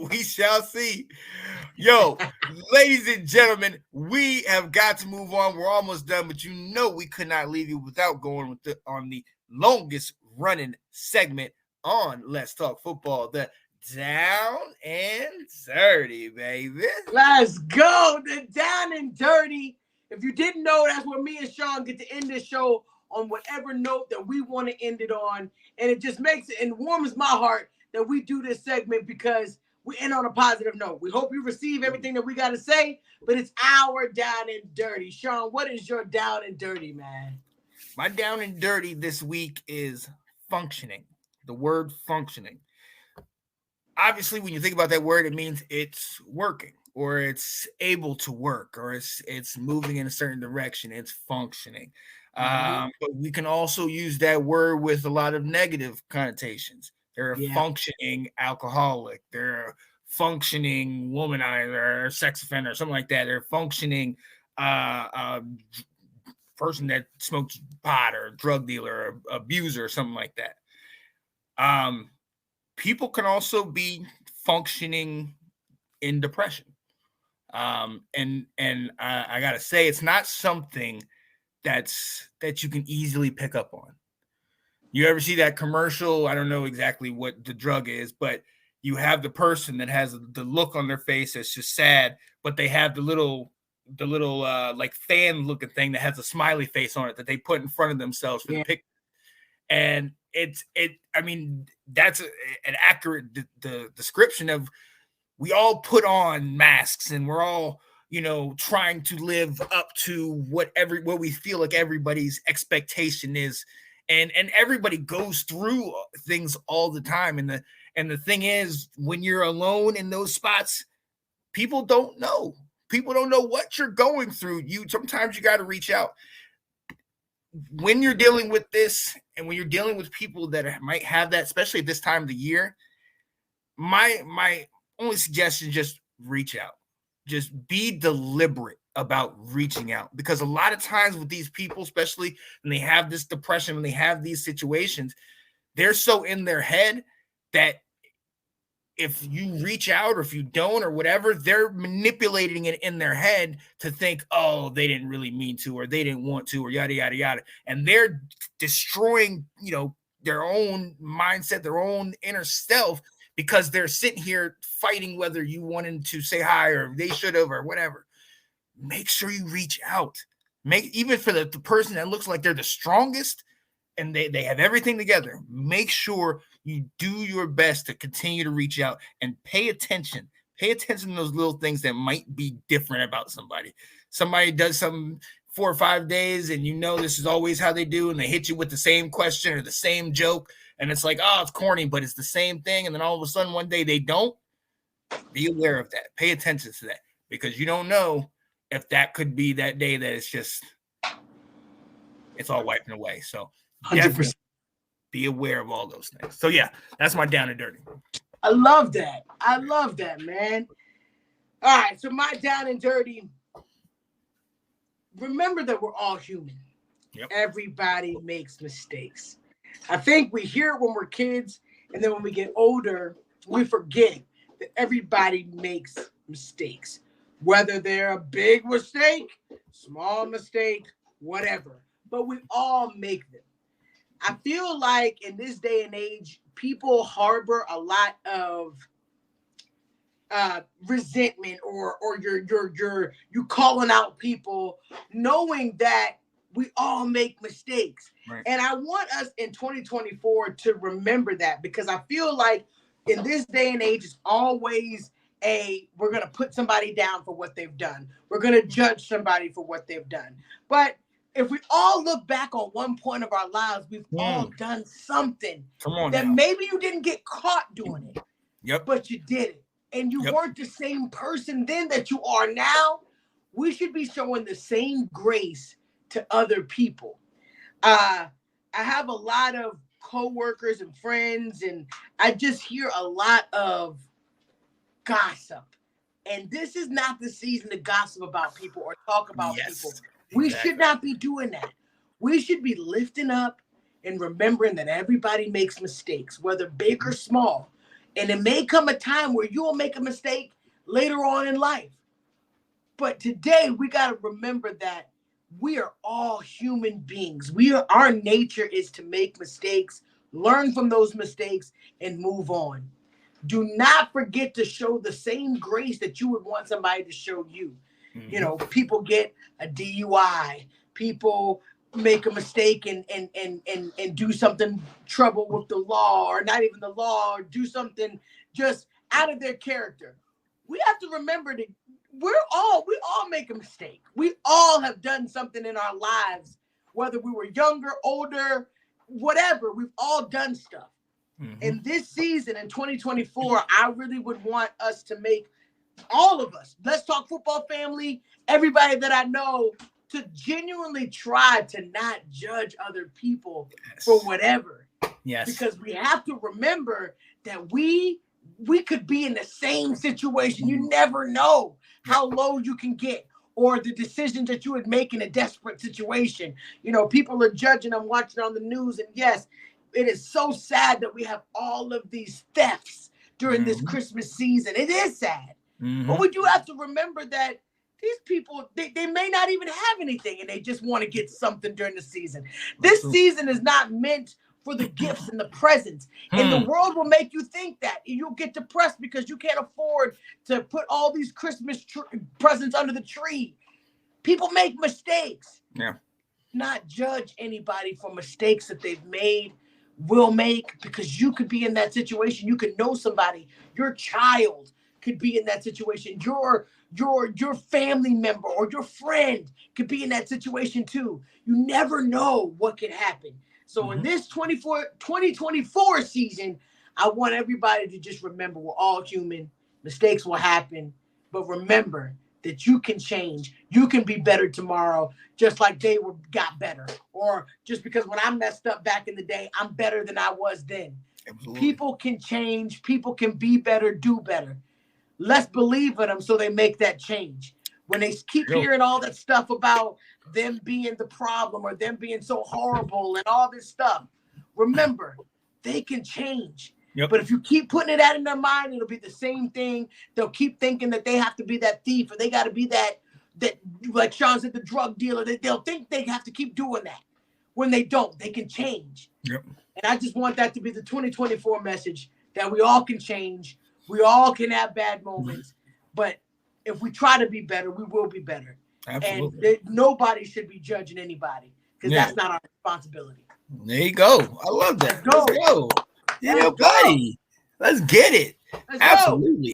We shall see. Yo, ladies and gentlemen, we have got to move on. We're almost done, but you know we could not leave you without going with on the longest running segment on Let's Talk Football, the Down and Dirty, baby. Let's go. The Down and Dirty. If you didn't know, that's where me and Sean get to end this show on whatever note that we want to end it on. And it just makes it and warms my heart that we do this segment because we end on a positive note. We hope you receive everything that we got to say, but it's our Down and Dirty. Sean, what is your Down and Dirty, man? My Down and Dirty this week is functioning. The word functioning. Obviously, when you think about that word, it means it's working or it's able to work or it's moving in a certain direction. It's functioning. But we can also use that word with a lot of negative connotations. They're a functioning alcoholic. They're a functioning womanizer or sex offender, something like that. They're a functioning person that smokes pot or drug dealer or abuser or something like that. People can also be functioning in depression. And I gotta say, it's not something that you can easily pick up on. You ever see that commercial? I don't know exactly what the drug is, but you have the person that has the look on their face that's just sad, but they have the little like fan looking thing that has a smiley face on it that they put in front of themselves for the picture. And I mean, that's an accurate the description of we all put on masks and we're all, trying to live up to what we feel like everybody's expectation is. And everybody goes through things all the time. And the thing is, when you're alone in those spots, people don't know. People don't know what you're going through. Sometimes you got to reach out. When you're dealing with this and when you're dealing with people that might have that, especially at this time of the year, my only suggestion, just reach out. Just be deliberate about reaching out, because a lot of times with these people, especially when they have this depression, when they have these situations, they're so in their head that if you reach out or if you don't or whatever, they're manipulating it in their head to think, oh, they didn't really mean to, or they didn't want to, or yada, yada, yada. And they're destroying, their own mindset, their own inner self, because they're sitting here fighting whether you wanted to say hi or they should have or whatever. Make sure you reach out. Even for the person that looks like they're the strongest and they have everything together, make sure you do your best to continue to reach out and pay attention. Pay attention to those little things that might be different about somebody. Somebody does something 4 or 5 days and this is always how they do, and they hit you with the same question or the same joke. And it's like, oh, it's corny, but it's the same thing. And then all of a sudden one day they don't. Be aware of that. Pay attention to that, because you don't know if that could be that day that it's all wiping away. So 100%. Be aware of all those things. So yeah, that's my Down and Dirty. I love that, man. All right, so my Down and Dirty. Remember that we're all human. Yep. Everybody makes mistakes. I think we hear it when we're kids, and then when we get older, we forget that everybody makes mistakes. Whether they're a big mistake, small mistake, whatever. But we all make them. I feel like in this day and age, people harbor a lot of resentment or you calling out people, knowing that we all make mistakes. Right. And I want us in 2024 to remember that, because I feel like in this day and age, it's always we're going to put somebody down for what they've done. We're going to judge somebody for what they've done. But if we all look back on one point of our lives, we've all done something that maybe you didn't get caught doing it. Yep. But you did it. And you weren't the same person then that you are now. We should be showing the same grace to other people. I have a lot of coworkers and friends, and I just hear a lot of gossip. And this is not the season to gossip about people or talk about people. We should not be doing that. We should be lifting up and remembering that everybody makes mistakes, whether big or small. And it may come a time where you will make a mistake later on in life. But today we got to remember that we are all human beings. Our nature is to make mistakes, learn from those mistakes, and move on. Do not forget to show the same grace that you would want somebody to show you. Mm-hmm. You know, people get a DUI, people make a mistake and do something trouble with the law, or not even the law, or do something just out of their character. We have to remember that we all make a mistake. We all have done something in our lives, whether we were younger, older, whatever. We've all done stuff. Mm-hmm. In this season, in 2024, I really would want us to make, all of us, Let's Talk Football family, everybody that I know, to genuinely try to not judge other people for whatever. Yes. Because we have to remember that we could be in the same situation. You never know how low you can get, or the decisions that you would make in a desperate situation. You know, people are judging. I'm watching on the news, and yes, it is so sad that we have all of these thefts during this Christmas season. It is sad. But we do have to remember that these people, they may not even have anything, and they just want to get something during the season. This season is not meant for the gifts and the presents. And the world will make you think that. You'll get depressed because you can't afford to put all these Christmas presents under the tree. People make mistakes. Yeah. Not judge anybody for mistakes that they've made, will make, because you could be in that situation. You could know somebody. Your child could be in that situation. Your family member or your friend could be in that situation too. You never know what could happen. So in this 2024 season, I want everybody to just remember we're all human. Mistakes will happen. But remember that you can change. You can be better tomorrow, just like they got better. Or just because when I messed up back in the day, I'm better than I was then. Absolutely. People can change. People can be better, do better. Let's believe in them so they make that change. When they keep hearing all that stuff about them being the problem or them being so horrible and all this stuff, remember, they can change. Yep. But if you keep putting it out in their mind, it'll be the same thing. They'll keep thinking that they have to be that thief, or they got to be that, like Sean said, the drug dealer. They'll think they have to keep doing that. When they don't, they can change. Yep. And I just want that to be the 2024 message, that we all can change. We all can have bad moments, but if we try to be better, we will be better. Absolutely. And nobody should be judging anybody, because that's not our responsibility. There you go. I love that. Let's go. Yeah, buddy. Let's get it. Absolutely.